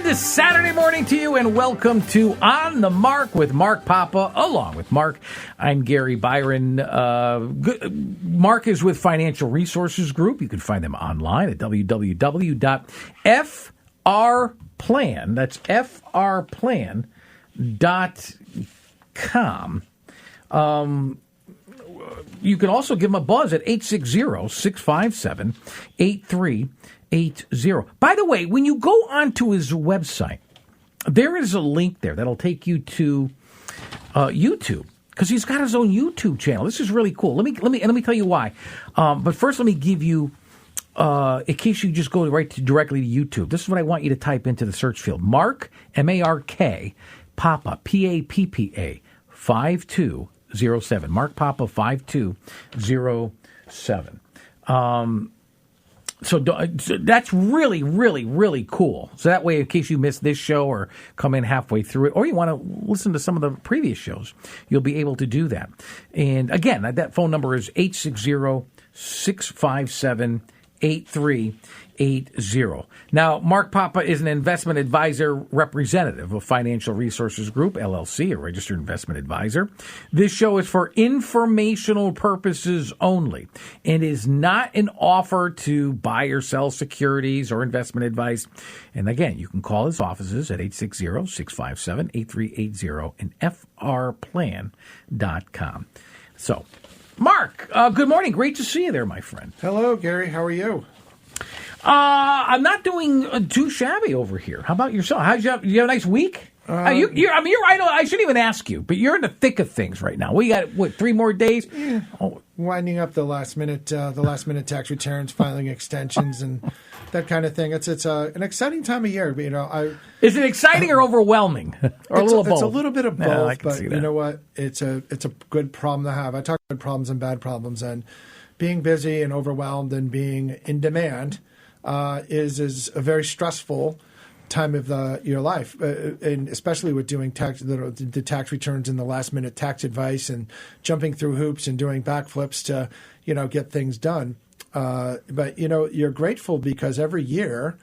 Good Saturday morning to you, and welcome to On the Mark with Mark Papa, along with Mark. I'm Gary Byron. Mark is with Financial Resources Group. You can find them online at www.frplan, that's frplan.com. You can also give him a buzz at 860-657-8380. By the way, when you go onto his website, there is a link there that'll take you to YouTube, because he's got his own YouTube channel. This is really cool. Let me tell you why. But first, let me give you, in case you just go directly to YouTube. This is what I want you to type into the search field: Mark, M-A-R-K, Papa, P-A-P-P-A 5207. Mark Papa 5207. So that's really, really, really cool. So that way, in case you missed this show or come in halfway through it, or you want to listen to some of the previous shows, you'll be able to do that. And again, that phone number is 860-657-8380. Now, Mark Papa is an investment advisor representative of Financial Resources Group, LLC, a registered investment advisor. This show is for informational purposes only and is not an offer to buy or sell securities or investment advice. And again, you can call his offices at 860-657-8380 and frplan.com. So, Mark, good morning. Great to see you there, my friend. Hello, Gary. How are you? I'm not doing too shabby over here. How about yourself? You have a nice week? I shouldn't even ask you, but you're in the thick of things right now. We got 3 more days? Yeah. Oh. Winding up the last minute tax returns, filing extensions, and that kind of thing. It's an exciting time of year. Is it exciting or overwhelming, or a little both? It's a little bit of both. I can see that. You know what? It's a good problem to have. I talk about good problems and bad problems, and being busy and overwhelmed and being in demand is a very stressful time of your life, and especially with doing the tax returns and the last minute tax advice and jumping through hoops and doing backflips to get things done. But you're grateful because every year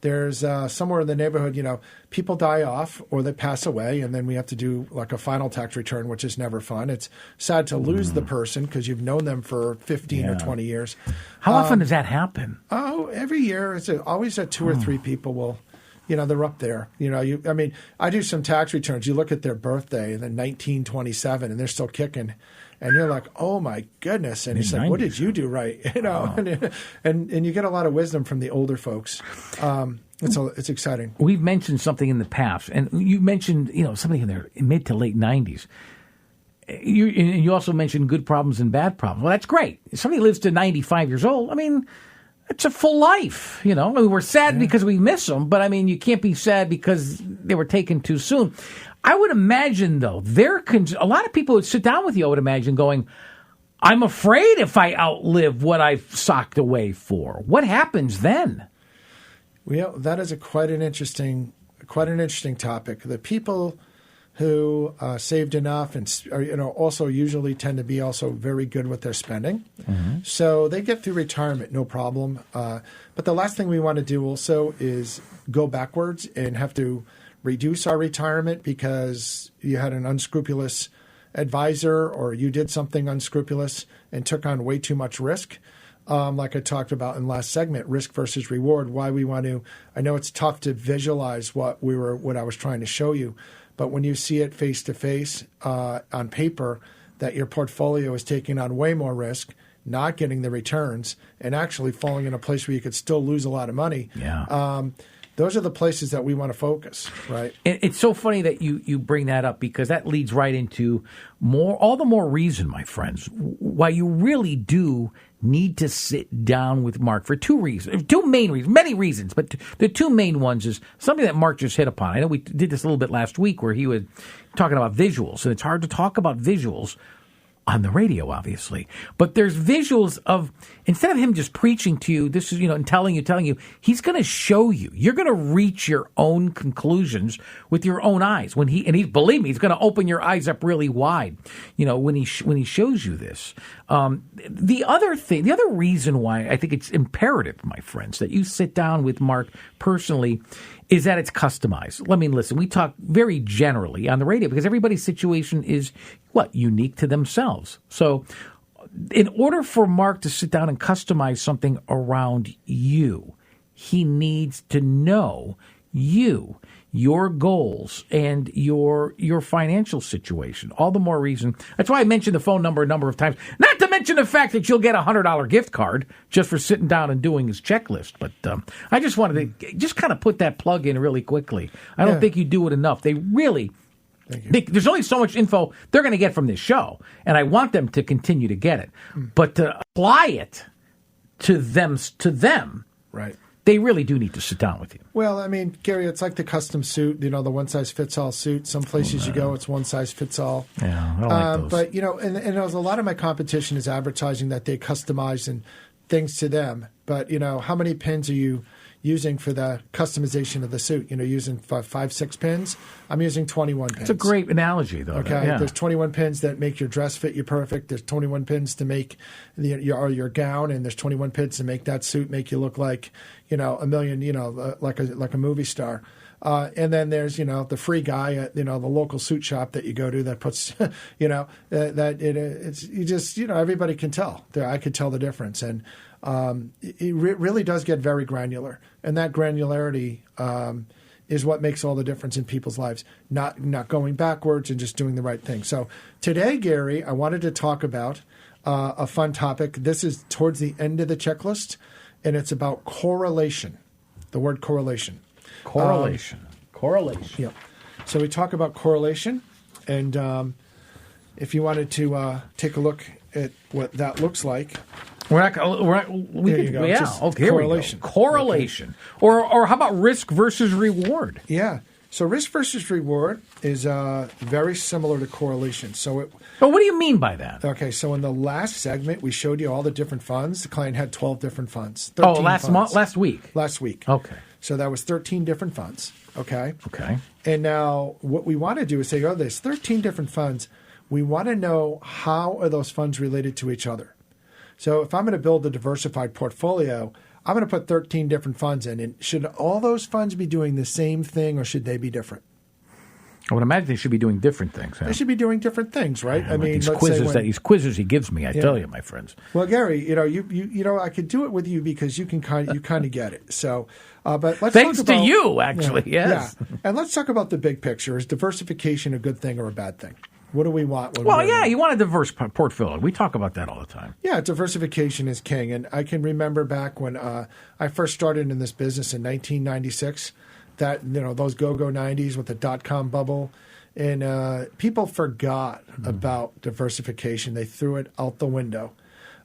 there's somewhere in the neighborhood, people die off or they pass away, and then we have to do like a final tax return, which is never fun. It's sad to lose the person because you've known them for 15 or 20 years. How often does that happen? Oh, every year. It's always 2 or 3 people will, they're up there. I do some tax returns. You look at their birthday and then 1927 and they're still kicking. And you're like, oh my goodness! And he's like, "What did you do right?" And you get a lot of wisdom from the older folks. It's exciting. We've mentioned something in the past, and you mentioned something in their mid to late 90s. You also mentioned good problems and bad problems. Well, that's great. If somebody lives to 95 years old, it's a full life. We're sad because we miss them, but you can't be sad because they were taken too soon. I would imagine, though, a lot of people would sit down with you, I would imagine, going, I'm afraid if I outlive what I've socked away for. What happens then? Well, that is quite an interesting topic. The people who saved enough and also usually tend to be also very good with their spending. Mm-hmm. So they get through retirement, no problem. But the last thing we want to do also is go backwards and have to reduce our retirement because you had an unscrupulous advisor or you did something unscrupulous and took on way too much risk. Like I talked about in last segment, risk versus reward, why we want to. I know it's tough to visualize what I was trying to show you, but when you see it face to face on paper that your portfolio is taking on way more risk, not getting the returns, and actually falling in a place where you could still lose a lot of money. Yeah. Those are the places that we want to focus, right? It's so funny that you bring that up because that leads right into all the more reason, my friends, why you really do need to sit down with Mark for 2 reasons, 2 main reasons, many reasons, but the 2 main ones is something that Mark just hit upon. I know we did this a little bit last week where he was talking about visuals, and it's hard to talk about visuals on the radio, obviously. But there's visuals of, instead of him just preaching to you, this is, and telling you, he's going to show you. You're going to reach your own conclusions with your own eyes. Believe me, he's going to open your eyes up really wide, when he shows you this. The other reason why I think it's imperative, my friends, that you sit down with Mark personally is that it's customized. Let me listen. We talk very generally on the radio because everybody's situation is unique to themselves. So in order for Mark to sit down and customize something around you, he needs to know you, your goals, and your financial situation. All the more reason. That's why I mentioned the phone number a number of times. Not to mention the fact that you'll get a $100 gift card just for sitting down and doing his checklist. But I just wanted to just kind of put that plug in really quickly. I don't think you do it enough. They really... There's only so much info they're going to get from this show, and I want them to continue to get it. But to apply it to them, right? They really do need to sit down with you. Well, I mean, Gary, it's like the custom suit, the one-size-fits-all suit. Some places you go, it's one-size-fits-all. Yeah, I like those. But, and a lot of my competition is advertising that they customize and things to them. But, how many pins are you using for the customization of the suit? Using 5, 6 pins. I'm using 21 pins. It's a great analogy, though. Okay, There's 21 pins that make your dress fit you perfect. There's 21 pins to make your gown, and there's 21 pins to make that suit make you look like a million, like a movie star. And then there's the free guy at the local suit shop that you go to that puts everybody can tell. I could tell the difference, and it really does get very granular, and that granularity is what makes all the difference in people's lives. Not going backwards and just doing the right thing. So today, Gary, I wanted to talk about a fun topic. This is towards the end of the checklist, and it's about correlation. The word correlation. Correlation. Yeah. So we talk about correlation, and if you wanted to take a look at what that looks like. Here we go. Correlation. Okay. Or how about risk versus reward? Yeah. So risk versus reward is very similar to correlation. But what do you mean by that? Okay, so in the last segment, we showed you all the different funds. The client had 12 different funds. Last week? Last week. Okay. So that was 13 different funds, okay? Okay. And now what we want to do is say, there's 13 different funds. We want to know how are those funds related to each other. So if I'm going to build a diversified portfolio, I'm going to put 13 different funds in. And should all those funds be doing the same thing, or should they be different? I would imagine they should be doing different things. They should be doing different things, right? I mean, these quizzes he gives me, I tell you, my friends. Well, Gary, I could do it with you because you kind of get it. So, but let's thanks talk about, to you, actually. Yes. Yeah. And let's talk about the big picture. Is diversification a good thing or a bad thing? What do we want? You want a diverse portfolio. We talk about that all the time. Yeah, diversification is king. And I can remember back when I first started in this business in 1996, that those go-go 90s with the dot-com bubble, and people forgot about diversification. They threw it out the window,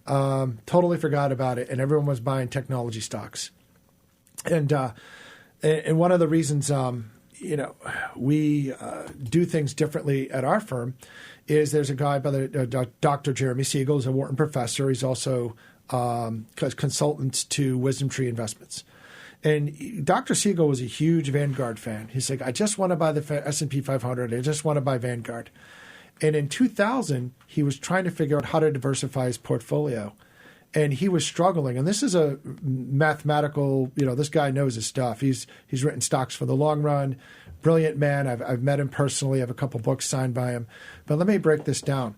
totally forgot about it, and everyone was buying technology stocks. And one of the reasons we do things differently at our firm is there's a guy by the Dr. Jeremy Siegel, who's a Wharton professor. He's also consultant to Wisdom Tree Investments. And Dr. Siegel was a huge Vanguard fan. He's like, I just want to buy the S&P 500. I just want to buy Vanguard. And in 2000, he was trying to figure out how to diversify his portfolio. And he was struggling. And this is a mathematical, this guy knows his stuff. He's written Stocks for the Long Run. Brilliant man. I've met him personally. I have a couple books signed by him. But let me break this down.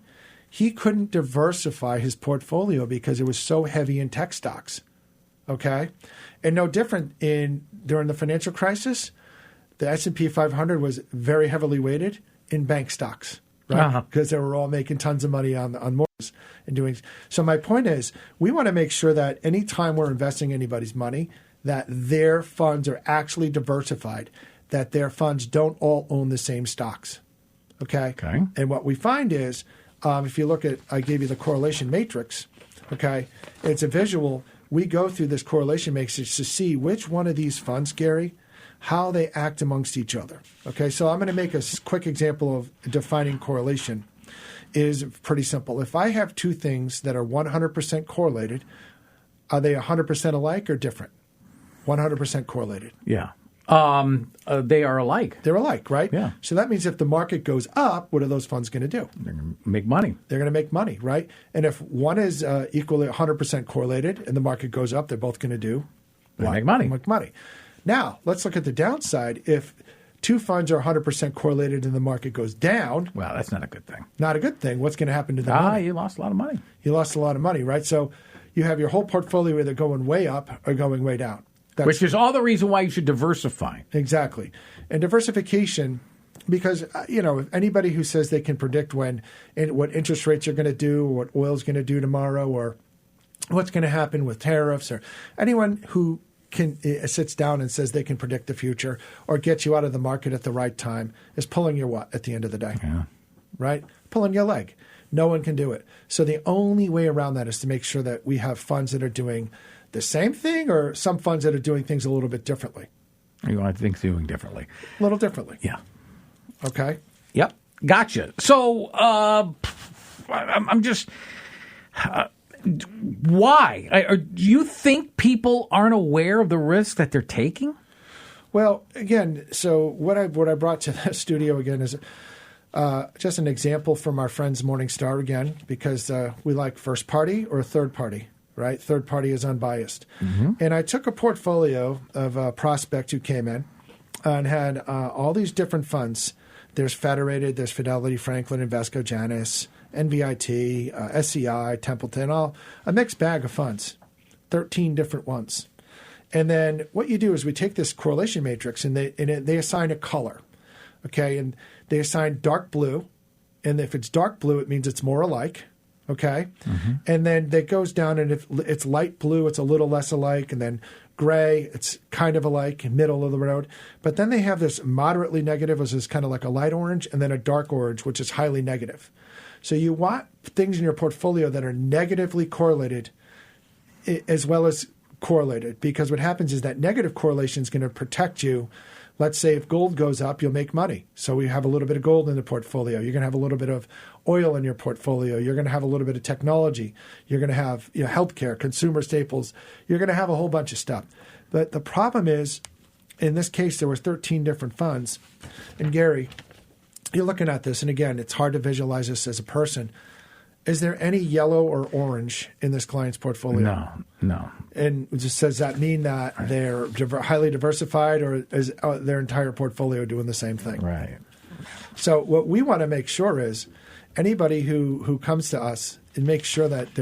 He couldn't diversify his portfolio because it was so heavy in tech stocks. Okay? And no different during the financial crisis, the S&P 500 was very heavily weighted in bank stocks, right? Because they were all making tons of money on mortgages and doing. So my point is, we want to make sure that anytime we're investing anybody's money, that their funds are actually diversified, that their funds don't all own the same stocks. Okay. And what we find is, if you look at, I gave you the correlation matrix. Okay, it's a visual. We go through this correlation matrix to see which one of these funds, Gary, how they act amongst each other. Okay, so I'm going to make a quick example of defining correlation. Is pretty simple. If I have two things that are 100% correlated, are they 100% alike or different? 100% correlated. Yeah. They are alike. They're alike, right? Yeah. So that means if the market goes up, what are those funds going to do? They're going to make money. They're going to make money, right? And if one is equally 100% correlated and the market goes up, they're both going to do Make money. Make money. Now, let's look at the downside. If two funds are 100% correlated and the market goes down. Well, that's not a good thing. Not a good thing. What's going to happen to the money? You lost a lot of money. You lost a lot of money, right? So you have your whole portfolio either going way up or going way down. Which is all the reason why you should diversify. Exactly. And diversification, because, if anybody who says they can predict when and what interest rates are going to do, or what oil's going to do tomorrow, or what's going to happen with tariffs, or anyone who sits down and says they can predict the future or get you out of the market at the right time is pulling your what at the end of the day? Yeah. Right? Pulling your leg. No one can do it. So the only way around that is to make sure that we have funds that are doing the same thing or some funds that are doing things a little bit differently. You want things doing differently. A little differently. Yeah. Okay. Yep. Gotcha. So I'm just... why? Do you think people aren't aware of the risk that they're taking? Well, again, so what I brought to the studio again is just an example from our friends Morningstar again, because we like first party or third party, right? Third party is unbiased. Mm-hmm. And I took a portfolio of a prospect who came in and had all these different funds. There's Federated, there's Fidelity, Franklin, Invesco, Janus, NVIT, SCI, Templeton, all a mixed bag of funds, 13 different ones. And then what you do is we take this correlation matrix and they assign a color, okay? And they assign dark blue, and if it's dark blue, it means it's more alike, okay? Mm-hmm. And then that goes down, and if it's light blue, it's a little less alike, and then gray, it's kind of alike, middle of the road. But then they have this moderately negative, which is kind of like a light orange, and then a dark orange, which is highly negative. So you want things in your portfolio that are negatively correlated as well as correlated, because what happens is that negative correlation is going to protect you. Let's say if gold goes up, you'll make money. So we have a little bit of gold in the portfolio. You're going to have a little bit of oil in your portfolio. You're going to have a little bit of technology. You're going to have healthcare, consumer staples. You're going to have a whole bunch of stuff. But the problem is, in this case, there were 13 different funds. And Gary, you're looking at this, and again, it's hard to visualize this as a person. Is there any yellow or orange in this client's portfolio? No. And does that mean that they're highly diversified, or is their entire portfolio doing the same thing? Right. So what we want to make sure is anybody who comes to us and makes sure that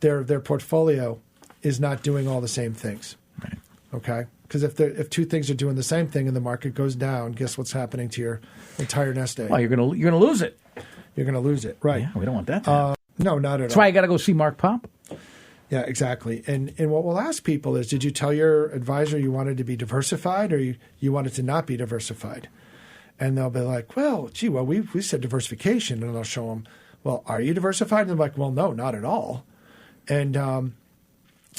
their portfolio is not doing all the same things. Right. Okay? Because if two things are doing the same thing and the market goes down, guess what's happening to your entire nest egg? Well, you're gonna lose it. You're going to lose it, right? Yeah, we don't want that to happen. No, not at all. That's why you got to go see Mark Pop. Yeah, exactly. And what we'll ask people is, did you tell your advisor you wanted to be diversified, or you wanted to not be diversified? And they'll be like, well, gee, we said diversification. And I'll show them, well, are you diversified? And they're like, well, no, not at all. And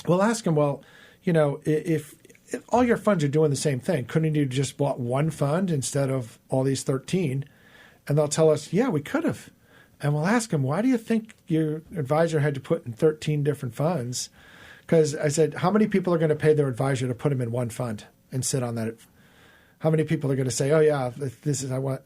we'll ask them, well, if all your funds are doing the same thing, couldn't you just bought one fund instead of all these 13? And they'll tell us, yeah, we could have. And we'll ask them, why do you think your advisor had to put in 13 different funds? Because I said, how many people are going to pay their advisor to put them in one fund and sit on that? How many people are going to say, oh, yeah, this is, I want,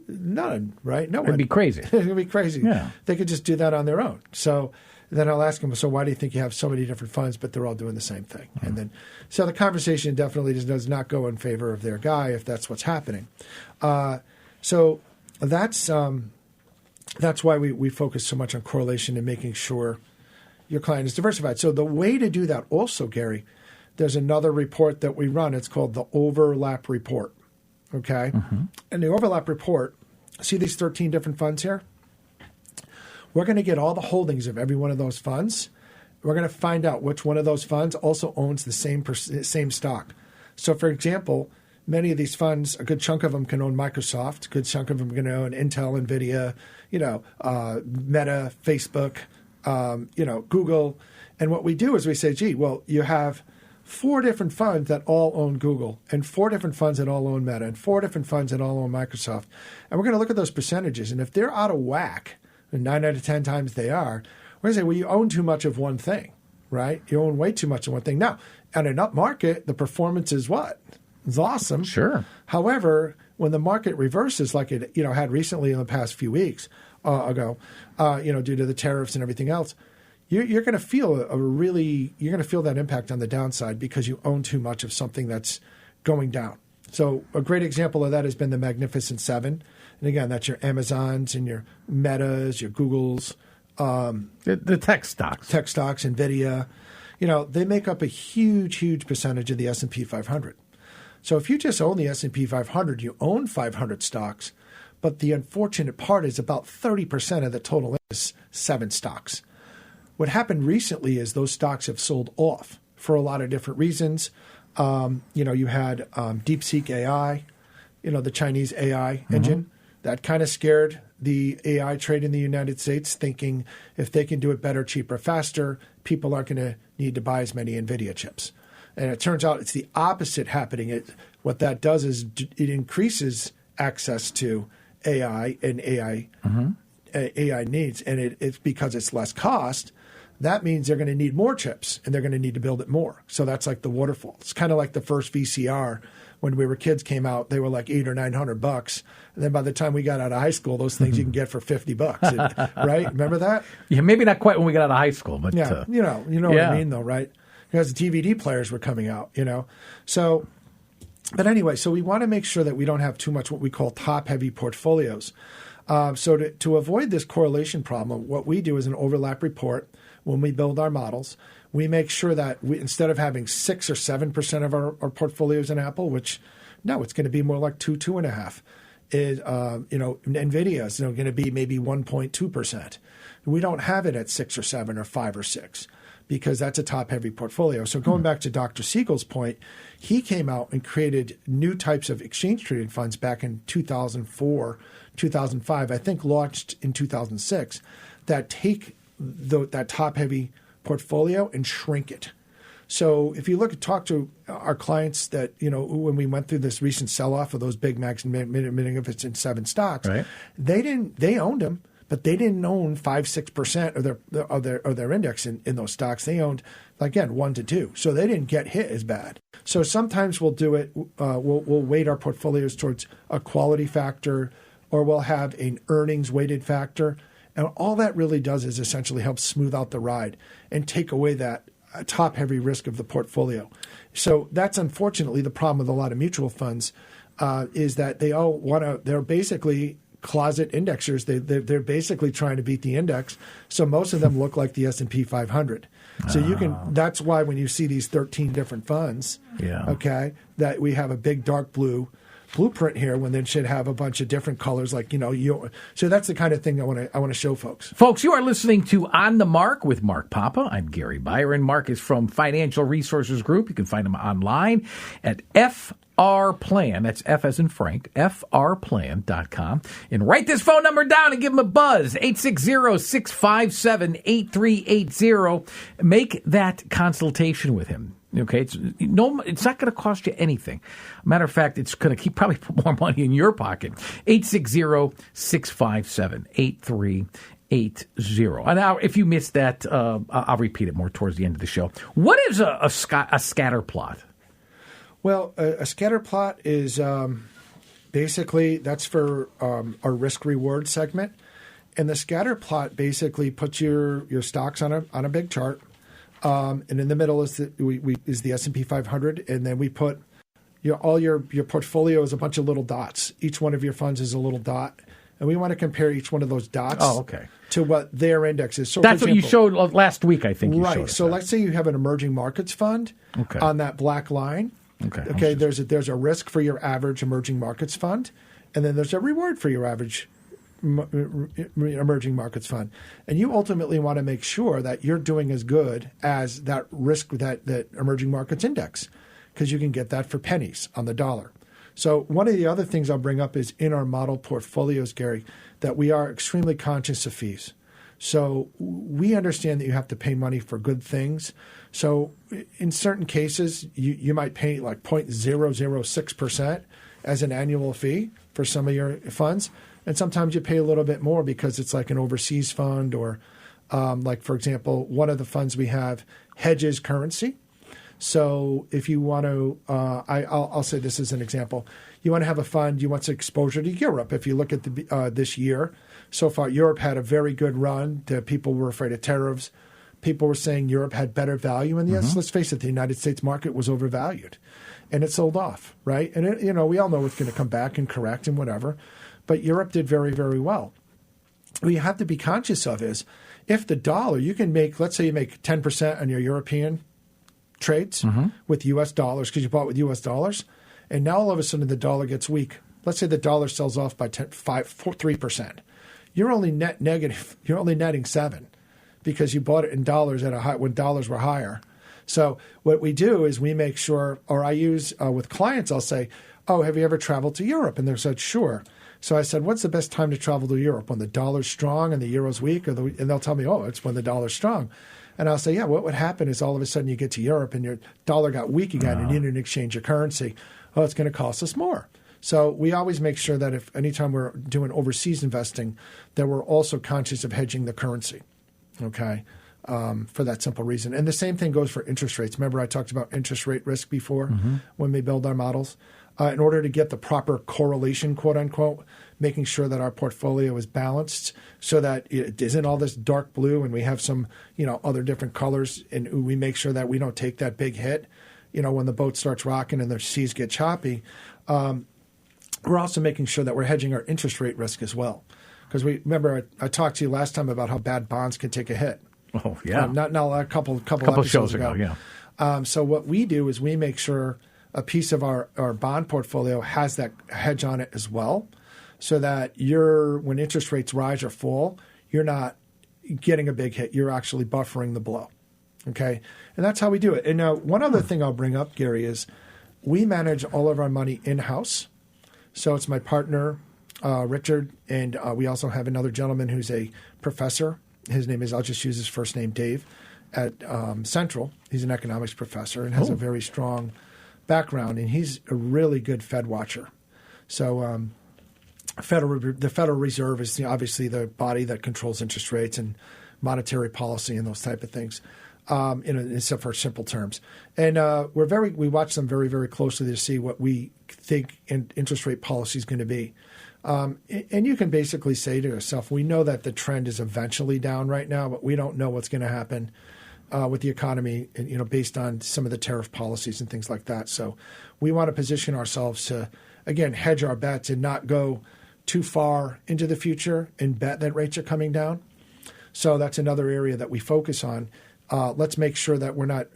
none, right? No one. It'd be crazy. It'd be crazy. Yeah. They could just do that on their own. So then I'll ask them, so why do you think you have so many different funds, but they're all doing the same thing? Mm-hmm. And then, so the conversation definitely does not go in favor of their guy if that's what's happening. So that's why we focus so much on correlation and making sure your client is diversified. So the way to do that also, Gary, there's another report that we run. It's called the overlap report. Okay? Mm-hmm. And the overlap report, see these 13 different funds here? We're going to get all the holdings of every one of those funds. We're going to find out which one of those funds also owns the same stock. So, for example, many of these funds, a good chunk of them can own Microsoft. A good chunk of them can own Intel, NVIDIA, Meta, Facebook, Google. And what we do is we say, gee, well, you have 4 different funds that all own Google, and 4 different funds that all own Meta, and 4 different funds that all own Microsoft. And we're going to look at those percentages. And if they're out of whack, and 9 out of 10 times they are, we're going to say, well, you own too much of one thing, right? You own way too much of one thing. Now, at an up market, the performance is what? It's awesome. Sure. However, when the market reverses like it had recently in the past few weeks ago, due to the tariffs and everything else, you're going to feel you're going to feel that impact on the downside because you own too much of something that's going down. So a great example of that has been the Magnificent Seven. And again, that's your Amazons and your Metas, your Googles. The tech stocks. NVIDIA. They make up a huge, huge percentage of the S&P 500. So if you just own the S&P 500, you own 500 stocks. But the unfortunate part is about 30% of the total is 7 stocks. What happened recently is those stocks have sold off for a lot of different reasons. You had DeepSeek AI, the Chinese AI engine. That kind of scared the AI trade in the United States, thinking if they can do it better, cheaper, faster, people aren't going to need to buy as many NVIDIA chips. And it turns out it's the opposite happening. What that does is it increases access to AI and AI needs, and it's because it's less cost. That means they're going to need more chips, and they're going to need to build it more. So that's like the waterfall. It's kind of like the first VCR when we were kids came out. They were like $800 or $900, and then by the time we got out of high school, those things you can get for $50, right? Remember that? Yeah, maybe not quite when we got out of high school, but yeah, you know what I mean, though, right? Because DVD players were coming out, So, but anyway, so we want to make sure that we don't have too much what we call top-heavy portfolios. So to avoid this correlation problem, what we do is an overlap report. When we build our models, we make sure that instead of having 6 or 7% of our portfolios in Apple, which it's going to be more like 2.5. Is NVIDIA is going to be maybe 1.2%. We don't have it at 6 or 7 or 5 or 6 because that's a top-heavy portfolio. So going back to Dr. Siegel's point, he came out and created new types of exchange-traded funds back in 2004, 2005, I think launched in 2006, that take that top-heavy portfolio and shrink it. So if you talk to our clients that, when we went through this recent sell-off of those big Magnificent 7 stocks, right. They owned them, but they didn't own 5-6% of their index in those stocks. They owned, again, 1 to 2. So they didn't get hit as bad. So sometimes we'll do it. We'll weight our portfolios towards a quality factor, or we'll have an earnings weighted factor. And all that really does is essentially help smooth out the ride and take away that top-heavy risk of the portfolio. So that's unfortunately the problem with a lot of mutual funds is that they all they're basically closet indexers. They're basically trying to beat the index. So most of them look like the S&P 500. So that's why when you see these 13 different funds, that we have a big dark blue blueprint here when they should have a bunch of different colors so that's the kind of thing I want to show folks. Folks, you are listening to On the Mark with Mark Papa. I'm Gary Byron. Mark is from Financial Resources Group. You can find him online at FR Plan. That's F as in Frank, frplan.com. And write this phone number down and give him a buzz, 860-657-8380. Make that consultation with him. Okay, it's not going to cost you anything. Matter of fact, it's going to probably put more money in your pocket. 860-657-8380. And now, if you missed that, I'll repeat it more towards the end of the show. What is a scatter plot? Well, a scatter plot is basically that's for our risk reward segment, and the scatter plot basically puts your stocks on a big chart. And in the middle is the S&P 500, and then we put all your portfolio is a bunch of little dots. Each one of your funds is a little dot, and we want to compare each one of those dots to what their index is. So that's what you showed last week, I think. Right. So let's say you have an emerging markets fund on that black line. Okay. There's a risk for your average emerging markets fund, and then there's a reward for your average emerging markets fund, and you ultimately want to make sure that you're doing as good as that risk that emerging markets index, because you can get that for pennies on the dollar. So one of the other things I'll bring up is in our model portfolios, Gary, that we are extremely conscious of fees. So we understand that you have to pay money for good things. So in certain cases, you might pay like 0.006% as an annual fee for some of your funds. And sometimes you pay a little bit more because it's like an overseas fund or like, for example, one of the funds we have hedges currency. So if you want to, I'll say this as an example. You want to have a fund, you want some exposure to Europe. If you look at this year, so far Europe had a very good run. People were afraid of tariffs. people were saying Europe had better value. And yes, let's face it, the United States market was overvalued. And it sold off, right? And, we all know it's going to come back and correct and whatever. But Europe did very, very well. What you have to be conscious of is if the dollar, you can make, let's say you make 10% on your European trades with U.S. dollars because you bought with U.S. dollars, and now all of a sudden the dollar gets weak. Let's say the dollar sells off by 3%. You're only net negative. You're only netting 7 because you bought it in dollars at a high when dollars were higher. So what we do is we make sure, or I use with clients, I'll say, oh, have you ever traveled to Europe? And they said, sure. So I said, what's the best time to travel to Europe? When the dollar's strong and the euro's weak? And they'll tell me, oh, it's when the dollar's strong. And I'll say, yeah, what would happen is all of a sudden you get to Europe and your dollar got weak again and you need to exchange your currency. Oh, it's going to cost us more. So we always make sure that if anytime we're doing overseas investing, that we're also conscious of hedging the currency, okay, for that simple reason. And the same thing goes for interest rates. Remember I talked about interest rate risk before when we build our models? In order to get the proper correlation, quote unquote, making sure that our portfolio is balanced so that it isn't all this dark blue and we have some, other different colors, and we make sure that we don't take that big hit, when the boat starts rocking and the seas get choppy. We're also making sure that we're hedging our interest rate risk as well. Because remember I talked to you last time about how bad bonds can take a hit. Oh, yeah. Not a couple shows ago, yeah. So what we do is we make sure a piece of our bond portfolio has that hedge on it as well, so that when interest rates rise or fall, you're not getting a big hit. You're actually buffering the blow, okay? And that's how we do it. And now one other thing I'll bring up, Gary, is we manage all of our money in-house. So it's my partner, Richard, and we also have another gentleman who's a professor. His name is, I'll just use his first name, Dave, at Central. He's an economics professor and has a very strong background, and he's a really good Fed watcher. So the Federal Reserve is obviously the body that controls interest rates and monetary policy and those type of things, except for simple terms. And we watch them very, very closely to see what we think interest rate policy is going to be. And you can basically say to yourself, we know that the trend is eventually down right now, but we don't know what's going to happen with the economy, based on some of the tariff policies and things like that. So we want to position ourselves to, again, hedge our bets and not go too far into the future and bet that rates are coming down. So that's another area that we focus on. Let's make sure that we're not,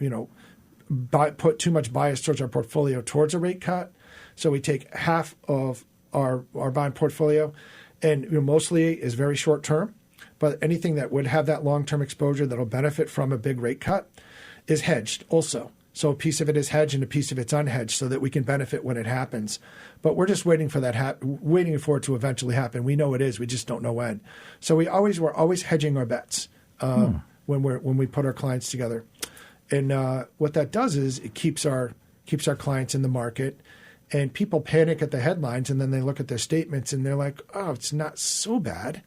put too much bias towards our portfolio towards a rate cut. So we take half of our bond portfolio, and mostly is very short term. But anything that would have that long-term exposure that will benefit from a big rate cut is hedged also. So a piece of it is hedged and a piece of it's unhedged so that we can benefit when it happens. But we're just waiting for waiting for it to eventually happen. We know it is. We just don't know when. So we're always hedging our bets when we put our clients together. And what that does is it keeps our clients in the market. And people panic at the headlines, and then they look at their statements and they're like, oh, it's not so bad.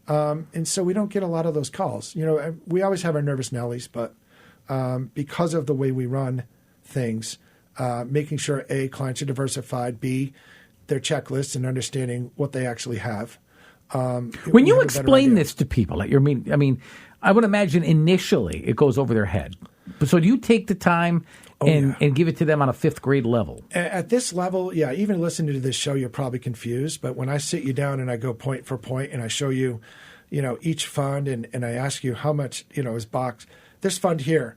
And so we don't get a lot of those calls. We always have our nervous Nellies, but because of the way we run things, making sure, A, clients are diversified, B, their checklists and understanding what they actually have. When you explain this to people, I would imagine initially it goes over their head. So do you take the time and give it to them on a fifth grade level? At this level, yeah, even listening to this show, you're probably confused. But when I sit you down and I go point for point and I show you, each fund and I ask you how much, is boxed, this fund here,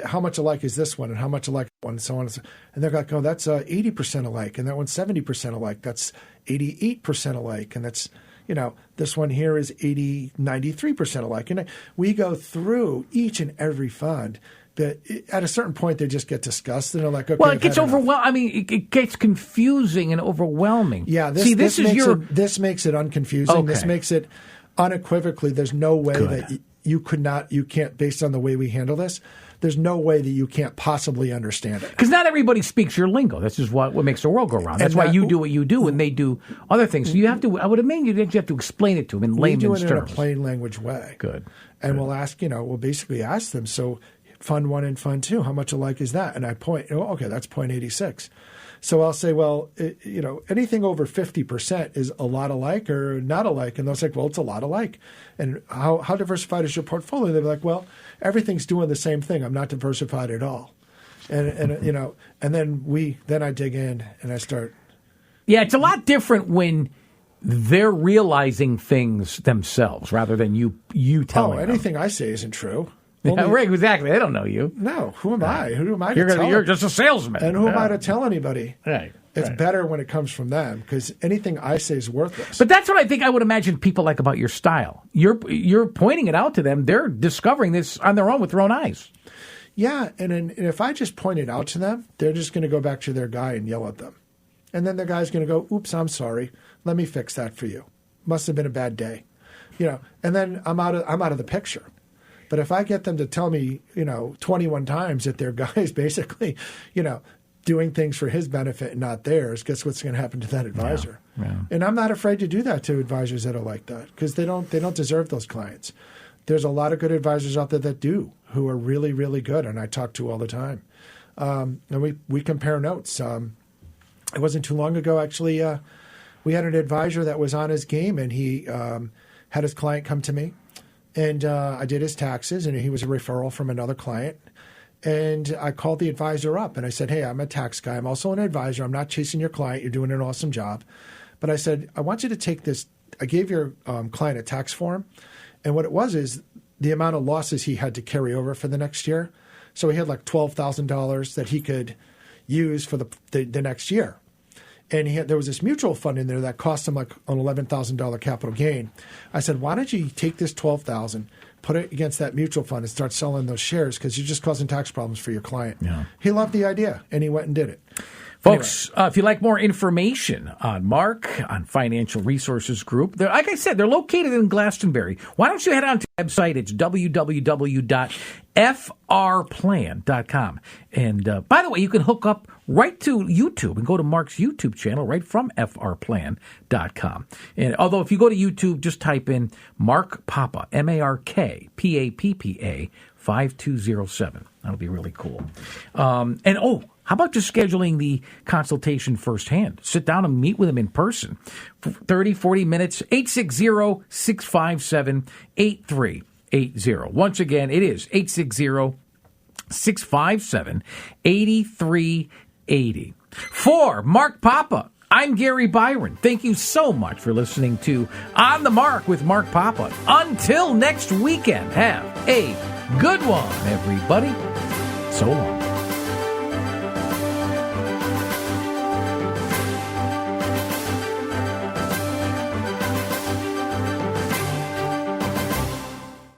how much alike is this one and how much alike one and so on. And they're like, oh, that's 80% alike. And that one's 70% alike. That's 88% alike. And that's, this one here is 93% alike. And we go through each and every fund. But at a certain point, they just get disgusted. And they're like, okay, well, it gets overwhelming. It gets confusing and overwhelming. Yeah, this makes it unconfusing. Okay. This makes it unequivocally. There's no way that you can't, based on the way we handle this, there's no way that you can't possibly understand it. Because not everybody speaks your lingo. That's just what makes the world go round. That's why you do what you do and they do other things. So you have to, I would imagine you have to explain it to them in layman's terms. We do it in a plain language way. Good. And we'll ask, we'll basically ask them, so Fund 1 and Fund 2, how much alike is that? And I point, okay, that's 0.86. So I'll say, well, anything over 50% is a lot alike or not alike. And they'll say, well, it's a lot alike. And how diversified is your portfolio? They'll be like, well, everything's doing the same thing. I'm not diversified at all. And then I dig in and I start. Yeah, it's a lot different when they're realizing things themselves rather than you telling them. Anything I say isn't true. Yeah, right, exactly. They don't know you. No, who am I? Who am I to tell? You're just a salesman. And who am I to tell anybody? Right. It's better when it comes from them because anything I say is worthless. But that's what I think I would imagine people like about your style. You're pointing it out to them. They're discovering this on their own with their own eyes. Yeah, and if I just point it out to them, they're just going to go back to their guy and yell at them. And then the guy's going to go, oops, I'm sorry. Let me fix that for you. Must have been a bad day. And then I'm out of the picture. But if I get them to tell me, 21 times that their guy is basically, doing things for his benefit and not theirs, guess what's going to happen to that advisor? Yeah. And I'm not afraid to do that to advisors that are like that because they don't deserve those clients. There's a lot of good advisors out there that do, who are really, really good, and I talk to all the time. And we compare notes. It wasn't too long ago, actually, we had an advisor that was on his game, and he had his client come to me. And I did his taxes, and he was a referral from another client. And I called the advisor up, and I said, hey, I'm a tax guy. I'm also an advisor. I'm not chasing your client. You're doing an awesome job. But I said, I want you to take this. I gave your client a tax form. And what it was is the amount of losses he had to carry over for the next year. So he had like $12,000 that he could use for the next year. And there was this mutual fund in there that cost him like an $11,000 capital gain. I said, why don't you take this $12,000, put it against that mutual fund and start selling those shares because you're just causing tax problems for your client. Yeah. He loved the idea, and he went and did it. Folks, if you'd like more information on Mark, on Financial Resources Group, like I said, they're located in Glastonbury. Why don't you head on to the website? It's www.frplan.com. And by the way, you can hook up right to YouTube and go to Mark's YouTube channel right from frplan.com. And although if you go to YouTube, just type in Mark Papa, MarkPappa 5207. That'll be really cool. How about just scheduling the consultation firsthand? Sit down and meet with him in person. 30, 40 minutes, 860-657-8380. Once again, it is 860-657-8380. For Mark Papa, I'm Gary Byron. Thank you so much for listening to On the Mark with Mark Papa. Until next weekend, have a good one, everybody. So long.